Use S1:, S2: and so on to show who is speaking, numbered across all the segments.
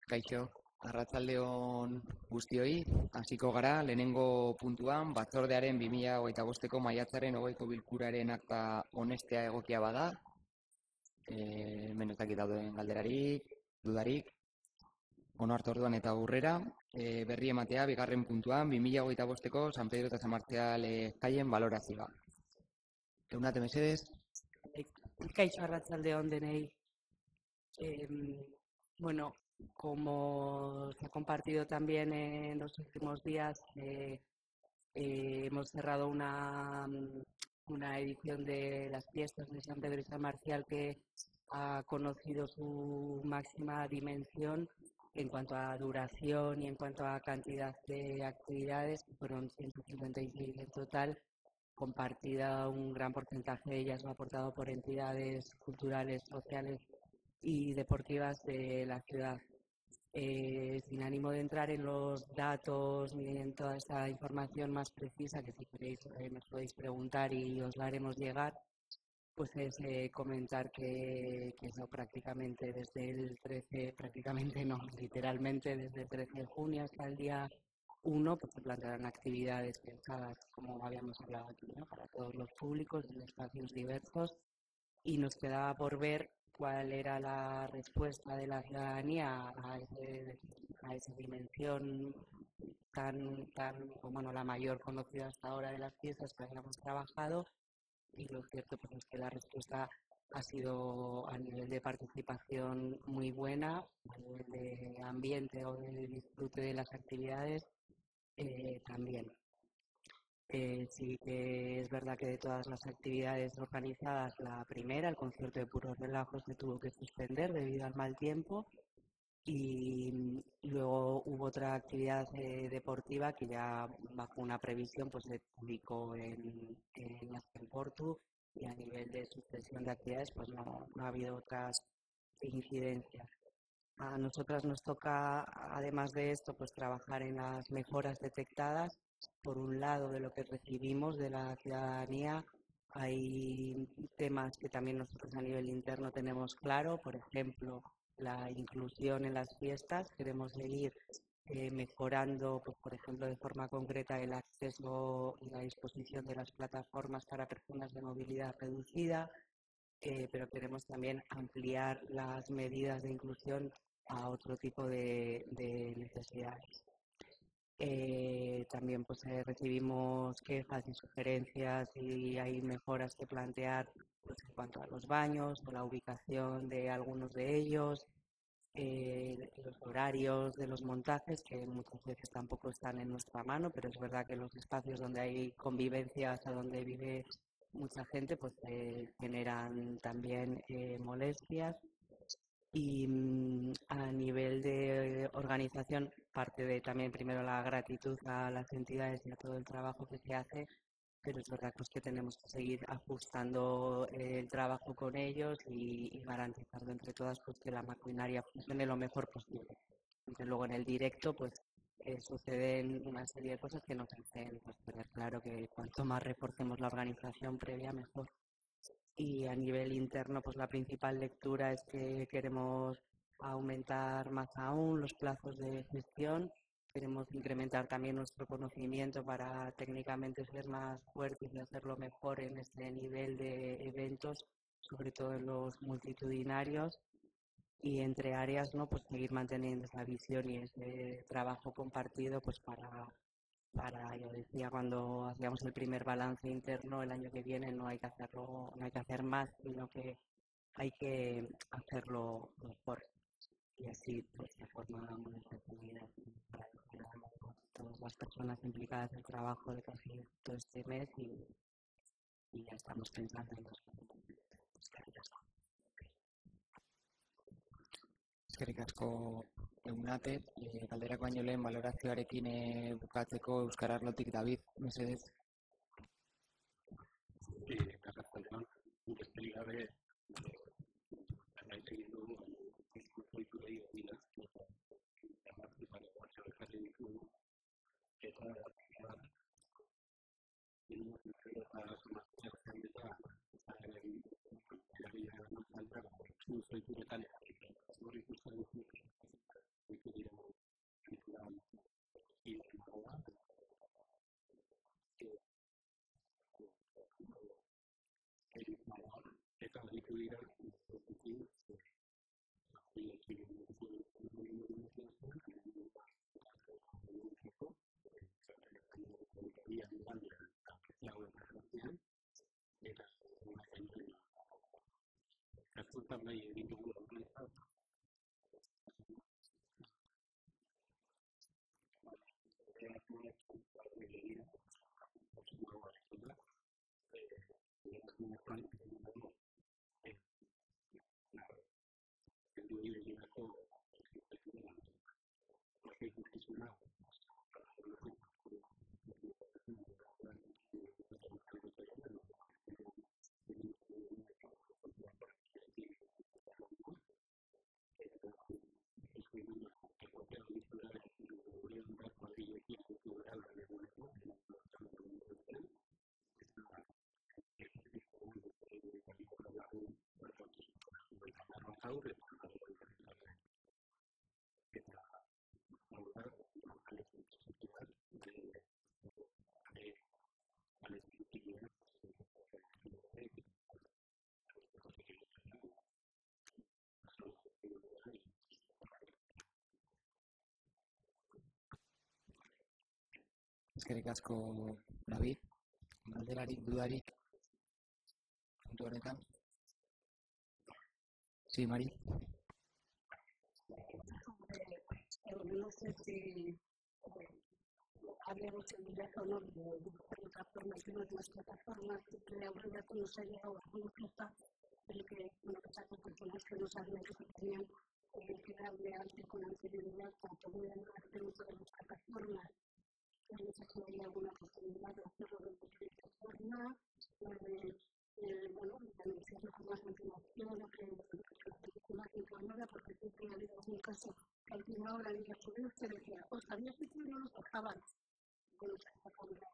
S1: Kaixo, arratsaldeon guztioi, hasiko gara lehenengo puntuan batzordearen 2025ko maiatzaren 20ko bilkuraren akta onestea egokia bada. Hemen ez dakit dauden galderarik, dudarik. Onartu orduan eta aurrera, berri ematea bigarren puntuan 2025ko San Pedro eta San Marcial jaien balorazioa. Eunate mesedez.
S2: Kaixo, arratsaldeon denei. Bueno, como se ha compartido también en los últimos días, hemos cerrado una edición de las fiestas de San Pedro y San Marcial que ha conocido su máxima dimensión en cuanto a duración y en cuanto a cantidad de actividades, que fueron 156 en total, compartida un gran porcentaje de ellas aportado por entidades culturales, sociales y deportivas de la ciudad. Sin ánimo de entrar en los datos ni en toda esta información más precisa, que si queréis nos podéis preguntar y os la haremos llegar, pues es comentar que eso prácticamente desde el 13, prácticamente no, literalmente desde el 13 de junio hasta el día 1, pues se plantearán actividades pensadas, como habíamos hablado aquí, ¿no? Para todos los públicos en espacios diversos, y nos quedaba por ver cuál era la respuesta de la ciudadanía a esa dimensión tan, bueno, la mayor conocida hasta ahora de las fiestas que habíamos trabajado, y lo cierto pues, es que la respuesta ha sido a nivel de participación muy buena, a nivel de ambiente o de disfrute de las actividades también. Sí que es verdad que de todas las actividades organizadas, la primera, el concierto de Puros Relajos, se tuvo que suspender debido al mal tiempo, y luego hubo otra actividad deportiva que ya bajo una previsión pues se publicó en Portu, y a nivel de sucesión de actividades pues no ha habido otras incidencias. A nosotras nos toca, además de esto, pues trabajar en las mejoras detectadas. Por un lado, de lo que recibimos de la ciudadanía, hay temas que también nosotros a nivel interno tenemos claro, por ejemplo, la inclusión en las fiestas. Queremos seguir mejorando, pues, por ejemplo, de forma concreta el acceso y la disposición de las plataformas para personas de movilidad reducida, pero queremos también ampliar las medidas de inclusión a otro tipo de necesidades. También pues recibimos quejas y sugerencias y hay mejoras que plantear pues, en cuanto a los baños o la ubicación de algunos de ellos, los horarios de los montajes, que muchas veces tampoco están en nuestra mano, pero es verdad que los espacios donde hay convivencias, a donde vive mucha gente, pues generan también molestias. Y a nivel de organización, parte de también primero la gratitud a las entidades y a todo el trabajo que se hace, pero es verdad pues, que tenemos que seguir ajustando el trabajo con ellos y garantizando entre todas pues, que la maquinaria funcione lo mejor posible. Aunque luego en el directo pues suceden una serie de cosas que nos hacen pues, tener claro que cuanto más reforcemos la organización previa, mejor. Y a nivel interno, pues la principal lectura es que queremos aumentar más aún los plazos de gestión, queremos incrementar también nuestro conocimiento para técnicamente ser más fuertes y hacerlo mejor en este nivel de eventos, sobre todo en los multitudinarios, y entre áreas, ¿no? Pues seguir manteniendo esa visión y ese trabajo compartido pues yo decía cuando hacíamos el primer balance interno el año que viene, no hay que hacerlo, no hay que hacer más, sino que hay que hacerlo mejor. Y así pues de forma muy detenida para todas las personas implicadas en el trabajo de casi todo este mes, y ya estamos pensando en los
S1: Eskerrik asko Eunate, galderak baino lehen balorazioarekin bukatzeko Euskal Arlotik David, mesedez.
S3: Arratsaldeon, besterik gabe jarraitzen dugu kulturei dira jarri ditugu eta eta baditu dira zuzekin Apuntan bai egin dugu horrela, aurre
S1: Eskerrik asko, David. Galderarik, dudarik, puntu honetan. Sí, Mari.
S4: No sé si hablemos en directo o no de plataformas y nuevas plataformas, que ahora nos ha llegado a una cosa, pero que muchas personas que no sabían que se tenían que darle alto con anterioridad para poder hacer uso de las plataformas. No sé si hay alguna posibilidad de hacerlo de otra forma, de anunciarlo con más antelación, o que la película informada, porque siempre ha habido algún caso que al final hora de subir se decía, sabías que no nos tocaban. Bueno, esta forma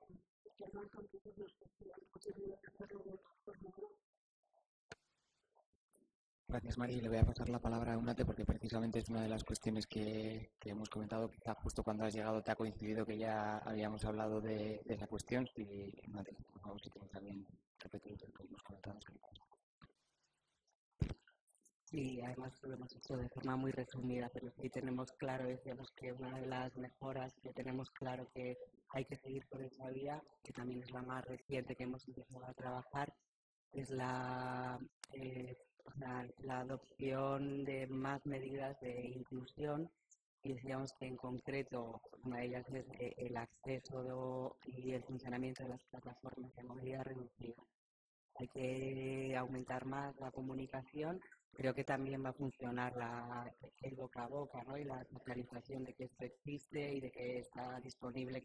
S4: que no entonces nos decían posibilidad de hacerlo de otra forma.
S1: Gracias, Mari. Le voy a pasar la palabra a Eunate porque precisamente es una de las cuestiones que hemos comentado. Quizá justo cuando has llegado te ha coincidido que ya habíamos hablado de esa cuestión. Y Eunate, por favor, si tienes también repetir lo que hemos comentado.
S2: Sí, además lo hemos hecho de forma muy resumida, pero sí tenemos claro, decíamos que una de las mejoras que tenemos claro que hay que seguir por esa vía, que también es la más reciente que hemos empezado a trabajar, es la adopción de más medidas de inclusión, y decíamos que en concreto una de ellas es el acceso y el funcionamiento de las plataformas de movilidad reducida. Hay que aumentar más la comunicación. Creo que también va a funcionar el boca a boca, ¿no? Y la socialización de que esto existe y de que está disponible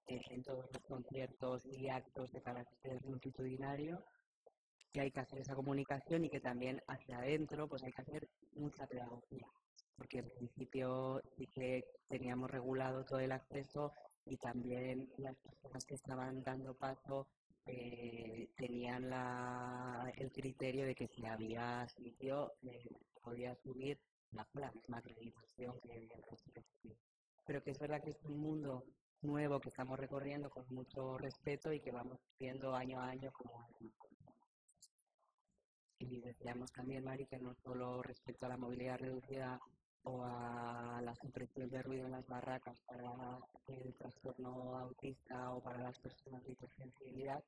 S2: en todos los conciertos y actos de carácter multitudinario, que hay que hacer esa comunicación y que también hacia adentro pues hay que hacer mucha pedagogía, porque en principio sí que teníamos regulado todo el acceso y también las personas que estaban dando paso tenían el criterio de que si había sitio podía subir bajo la misma acreditación que el resto de sitios. Pero que es verdad que es un mundo nuevo que estamos recorriendo con mucho respeto y que vamos viendo año a año como. Y decíamos también, Mari, que no solo respecto a la movilidad reducida o a la supresión de ruido en las barracas para el trastorno autista o para las personas de hipersensibilidad,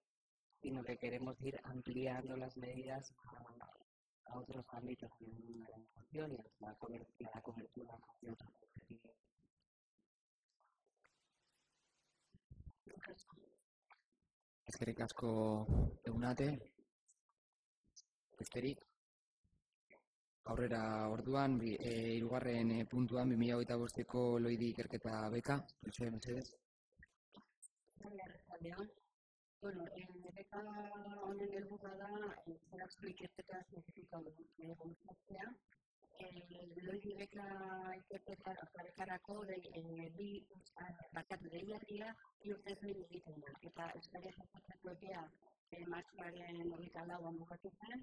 S2: sino que queremos ir ampliando las medidas a otros ámbitos de la educación y a la cobertura de otros objetivos.
S1: Eskerrik asko, Eunate. Besterik, aurrera orduan, hirugarren puntuan 2025ko Loidi ikerketa beka, mesedez.
S4: Bueno, beka honen helburua da zelako ikerketa zientifikoa bultzatzea. Loidi beka bekarako deialdia bi urtez behin egiten da. Eta eskaria jasotzeko epea martxoaren 24an bukatu zen.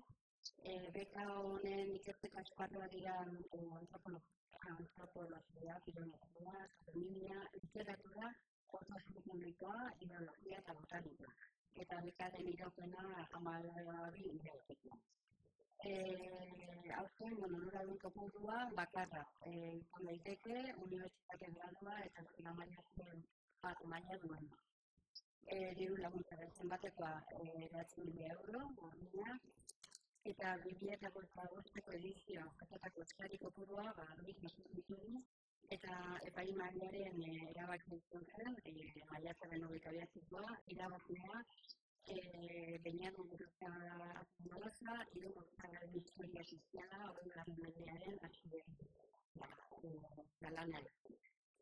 S4: Beka honen ikerketa esparrua dira antropologia, filologia, astronomia, literatura, osasun publikoa, ideologia eta botanika. eta bekaren iraupena 12 hilabetekoa. Aurten, onuradun kopurua bakarra izan daiteke, unibertsitate gradua eta maila duen. Diru laguntza zenbatekoa 9.000 euro, eta 2005ko edizioa jasotako eskari kopurua ditugu, eta epaimahaiaren erabaki izan zen, maiatzaren 29koa, irabazlea Beñado Gurutza Azumalaza, Irugurtzaren historia soziala, 20. mendearen lanari.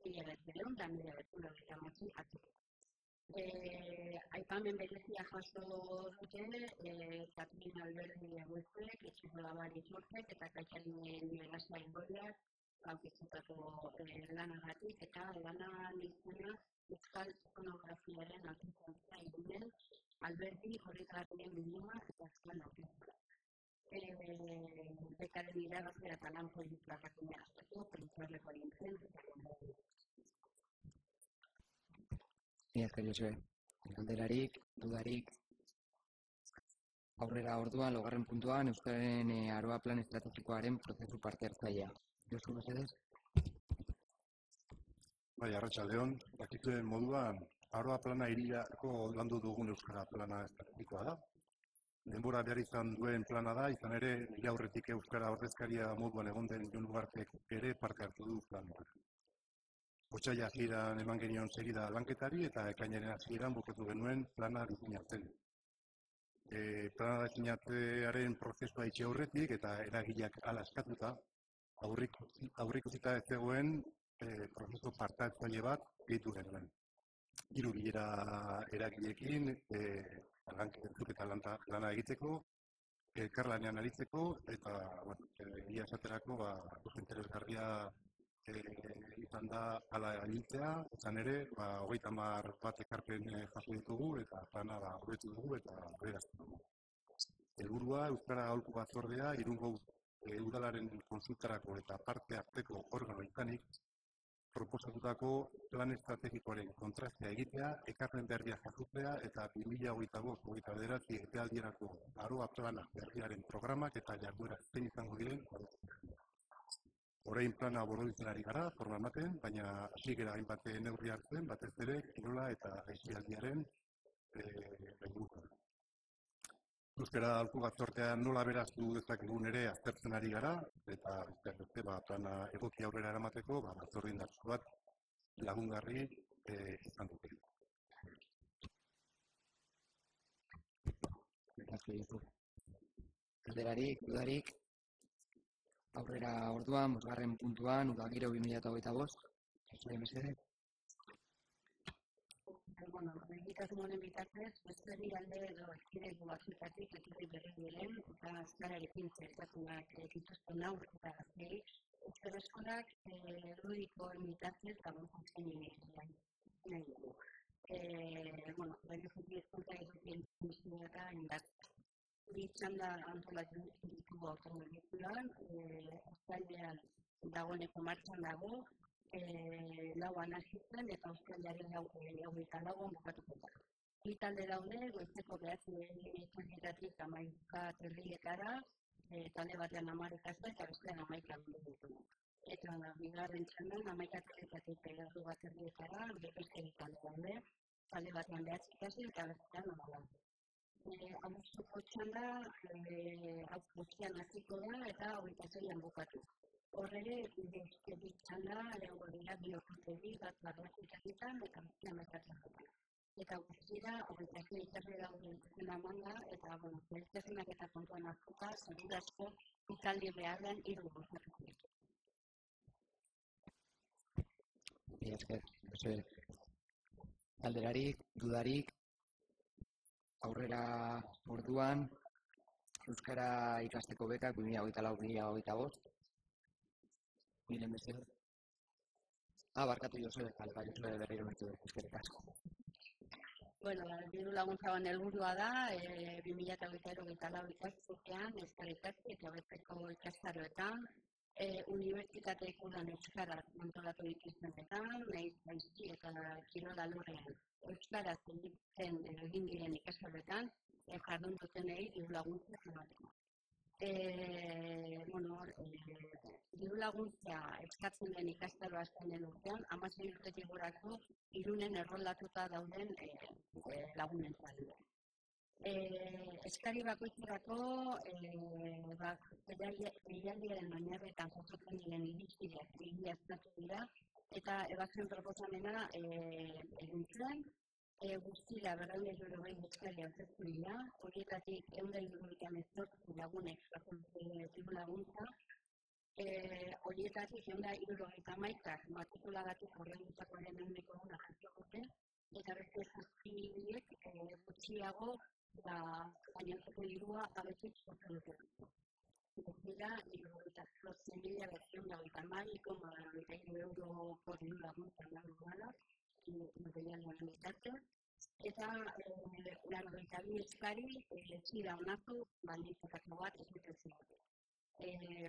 S4: 1998 aipamen berezia jaso dute Katrin Alberdi Agüezek, Etxeko Labari Zortek eta Kaitxalinen Negasa Ingoiak aurkeztutako lanagatik eta lanan izena Euskal Ikonografiaren aurkezkuntza Irunen Alberdi Horregarrien bilduma eta azken aurkezkuntza. Bekaren irabazlea eta lan proiektuak akinazteko, printzarleko lintzen eta gondari.
S1: Mila esker, Josue. Galderarik, dudarik. Aurrera orduan, 6. puntuan, Euskararen Aroa Plan Estrategikoaren prozesu parte hartzailea. Josu, mesedez?
S5: Bai, arratsaldeon, dakituen moduan, Aroa Plana hirirako landu dugun Euskara Plana estrategikoa da. Denbora behar izan duen plana da, izan ere, nire aurretik Euskara ordezkaria moduan egon den Jon Ugartek ere parte hartu du planuak. Otsaila hasieran eman genion segida lanketari eta ekainaren hasieran bukatu genuen plana diseinatzen. Plana diseinatzearen prozesua itxe aurretik eta eragileak hala eskatuta, aurreikusita ez zegoen prozesu parte hartzaile bat gehitu genuen. 3 bilera eragileekin eta lana egiteko, elkarlanean aritzeko eta egia esaterako interesgarria izan da hala hiltzea, izan ere 30 bat ekarpen jaso ditugu eta plana hobetu dugu eta aurreratzen dugu. Helburua Euskara Aholku Batzordea Irungo udalaren kontsultarako eta parte hartzeko organo izanik proposatutako plan estrategikoaren kontrastea egitea, ekarpen berria jasotzea eta 2025-2029 epealdierako Aroa Plana berriaren programak eta jarduera zein izango diren. Orain plana borobiltzen ari gara, forma ematen, baina hasi gara hainbat neurri hartzen, batez ere kirola eta aisialdiaren inguruan. Euskara Aholku Batzordean nola beraztu dezakegun ere aztertzen ari gara, eta beste plana egoki aurrera eramateko batzorde indartsu bat lagungarri izan dute.
S1: Galderarik, dudarik. Aurrera orduan, 5. puntuan, Udagiro 2025. Josue, mesedez?
S4: Egitasmoaren bitartez, beste alde edo erkidego batzuetatik etorri berri diren eta euskararekin zertasunak dituzten haur eta gazteei euskara eskolak erudikoen bitartez laguntzen nahi dugu. Bereziki hezkuntza egiten dizkinaka indartzea. Bi txanda antolatzen ditugu automobilikulan, uztailean dagoeneko martxan dago, lauan hasitzen eta uztailaren 24an bukatuko da. Bi talde daude, goizeko 9:00 11:30 talde batean 10 ikasle eta bestean 11 dugu. Eta bigarren txandan 11:30 beste talde daude, talde batean 9 ikasle eta bestean 14. Abuztuko txanda guztian hasiko da eta 26an bukatu. Horre, beste txanda egongo dira 2 ordutegik bat barruetan eta beste 11 eta guztira 26 ikasle dauden emanda eta zailtasunak eta kontuan hartuta segurazko ikaldi beharrean 3 gozatuko ditu.
S1: Mila esker, Josue. Galderarik, dudarik. Aurrera orduan, Euskara ikasteko bekak 2024-2025. Miren mesedez. Barkatu Josue, Josue berriro metu eskerrik asko.
S4: Diru laguntzaban helburua da 2024-2025 ikasturtean euskara ikasi eta besteko ikastaroetan unibertsitateek udan euskaraz antolatu dituztenetan, nahiz gaizki eta kirol alorrean euskaraz egin diren ikasgeletan jardun dutenei diru laguntzak emateko. Diru laguntza eskatzen den ikastaro hasten den urtean, 16 urtetik gorako Irunen erroldatuta dauden lagunentzat. Eskari bakoitzerako deialdiaren oinarrietan jasotzen diren irizpideak egiaztatu dira eta ebazpen proposamena egin zuen. Guztira 260 eskari aurkeztu dira, horietatik 178 lagunek jasotzen diru laguntza, horietatik 171 matrikulagatik ordaindutakoaren 100% jaso dute, eta beste 7 gutxiago gainontzeko dirua abetik sortu dute. Guztira, 78.922,93 euroko diru laguntza duela, materialaren bitartez, eta 92 eskari zira onartu baldintzetako bat ez dute ziren.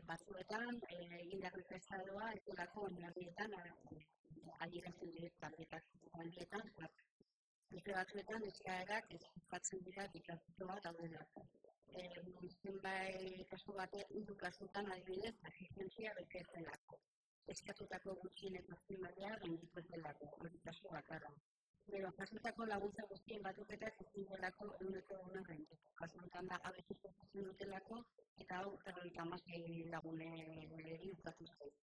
S4: Batzuetan, egindako ikastaroa ez delako oinarrietan adierazten direk baldietan, beste batzuetan eskaerak ez jatzen dira ikastaro bat daudela. Zenbait kasu kasutan adibidez, asistentzia bete ez delako. Eskatutako gutxieneko azpimailea gainditu ez delako, hori kasu bakarra. Gero, jasotako laguntza guztien batuketak ezin delako 100% gainditu. Kasu honetan da, abetik jasotzen dutelako, eta hau 56 laguneri ukatu zaiz.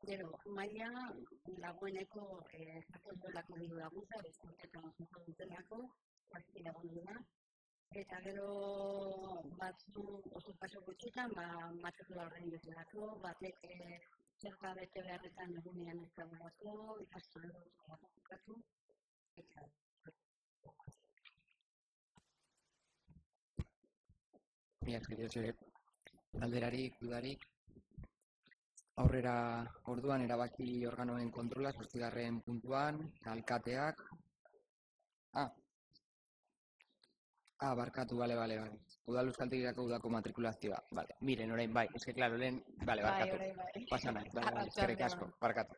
S4: Gero, maila laguneko jasotzen dutelako diru laguntza, beste urtetan jasotzen dutelako, zazpi lagun dira. Eta gero batzu oso kasu gutxitan, matrikula horrein dutelako, batek zerta bete beharretan egunean ez dagoelako, ikastaro bukatu, eta
S1: Galderarik, dudarik, aurrera orduan erabaki organoen kontrola, 8. puntuan, alkateak, barkatu, bale. Udal Euskaltegirako udako matrikulazioa, bale. Miren, orain, bai, eske, klaro, lehen, bale, barkatu. Pasa nahi, bale, eskerrik asko, barkatu.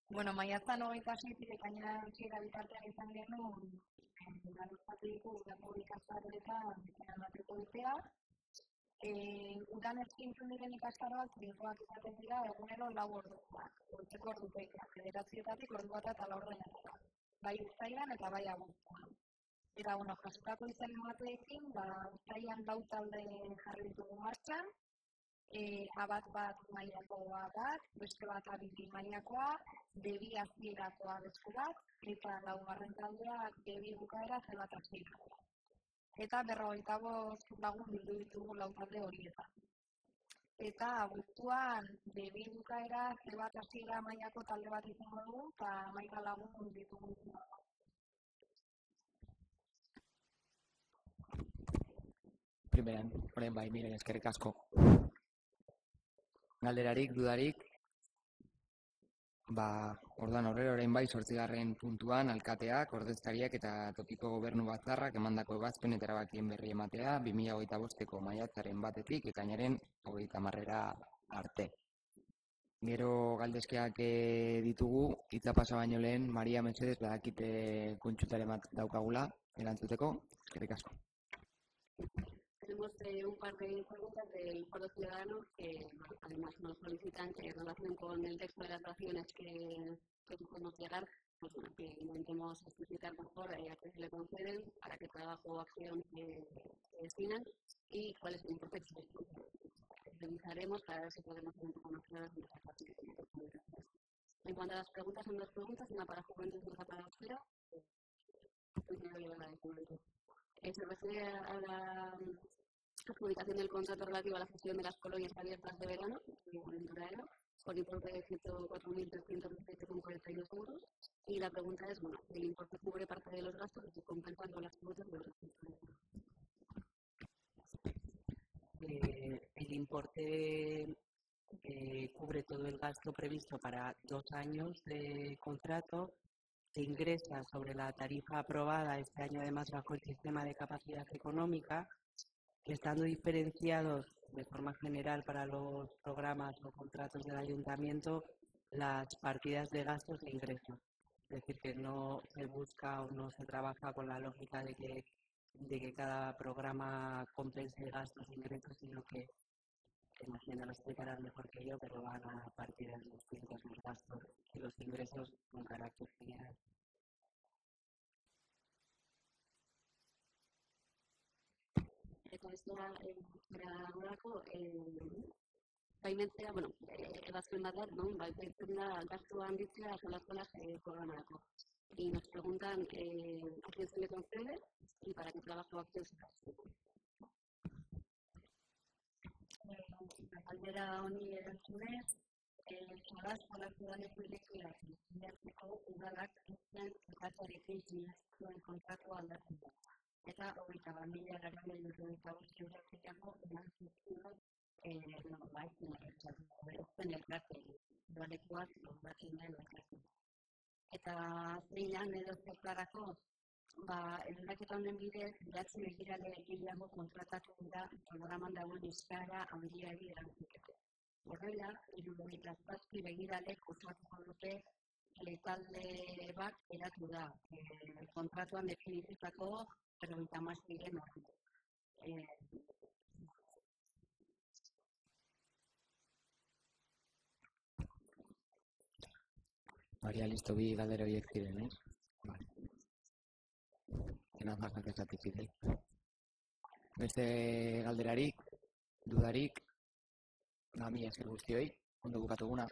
S6: Bueno, maiatzan 26 ekainean hasiera bitartean izan genuen Udal Euskaltegiko udako ikastaroetan matrikulatzea. Udan eskaintzen diren ikastaroak finkoak izaten dira egunero 4 ordukoak, goizeko ordutegiak, 9:00 ordu bata eta 4:00, bai uztailan eta bai abuztuan. Eta, jasotako izanen bateekin, uztailan 4 talde jarri ditugu martxan, bat mailakoa bat, beste bat B mailakoa, B2 hasierakoa beste bat, eta 4. taldea B2 bukaera C1 hasierakoa. Eta 55 lagun bildu ditugu 4 talde horietan. Eta abuztuan B2 bukaera C1 hasiera mailako talde bat izango dugu, eta 11 lagun ditugu.
S1: Primeran, orain bai, miren, eskerrik asko. Galderarik, dudarik, orduan aurrera orain bai, 8. puntuan, alkateak, ordezkariak eta tokiko gobernu batzarrak emandako ebazpen eta erabakien berri ematea, 2025ko maiatzaren 1-tik ekainaren 30 arte. Gero galdezkeak ditugu, hitza pasa baino lehen, Maria Mercedes badakite kontsultaren bat daukagula, erantzuteko, eskerrik asko.
S4: Tenemos un par de preguntas del Foro Ciudadano que además nos solicitan que en relación con el texto de las raciones que podemos llegar, pues bueno, que intentemos explicitar mejor a qué se le conceden, para qué trabajo o acción se destinan y cuál es el importe que se revisaremos para ver si podemos tener un poco más claras nuestras raciones. En cuanto a las preguntas, son 2 preguntas, una para Juventud y otra para Euskera. Se refiere a la adjudicación del contrato relativo a la gestión de las colonias abiertas de verano, por importe de 104.317,42 euros. Y la pregunta es, bueno, el importe cubre parte de los gastos y compensa con las cuotas de los gastos.
S2: El importe cubre todo el gasto previsto para 2 años de contrato. Se ingresa sobre la tarifa aprobada este año además bajo el sistema de capacidad económica, estando diferenciados de forma general para los programas o contratos del ayuntamiento las partidas de gastos e ingresos. Es decir, que no se busca o no se trabaja con la lógica de que cada programa compense gastos e ingresos, sino que imagino lo explicarán mejor que yo, pero van a partidas distintas los gastos y los ingresos con carácter general.
S4: Eta ez da, gorako, baimentzea, ebazpen bat da, non, baimentzen da gastu handitzea zolas programarako. Y nos preguntan a quién se le concede y para qué trabajo acción se hace. Galdera honi erantzunez, Zola Ciudadano proiektuak sinatzeko udalak zuen kontratuarekin sinatuen kontratua aldatzen da. Eta 21.925 eurotik eman zizkion zen elkartzen, udalekuak batzen den elkartzen. Eta zeinan edo zertarako, aldaketa honen bidez, idatzi begirale gehiago kontratatu dira programan dagoen euskara handiari erantzuteko. Horrela, 77 begiralek osatuko dute talde bat eratu da, kontratuan definitutako 36 ordu.
S1: Maria, listo, bi galdera horiek ziren, ez? Vale. Enan basak esatik zidei. Beste galderarik, dudarik, mila esker guztioi, ondo bukatuguna.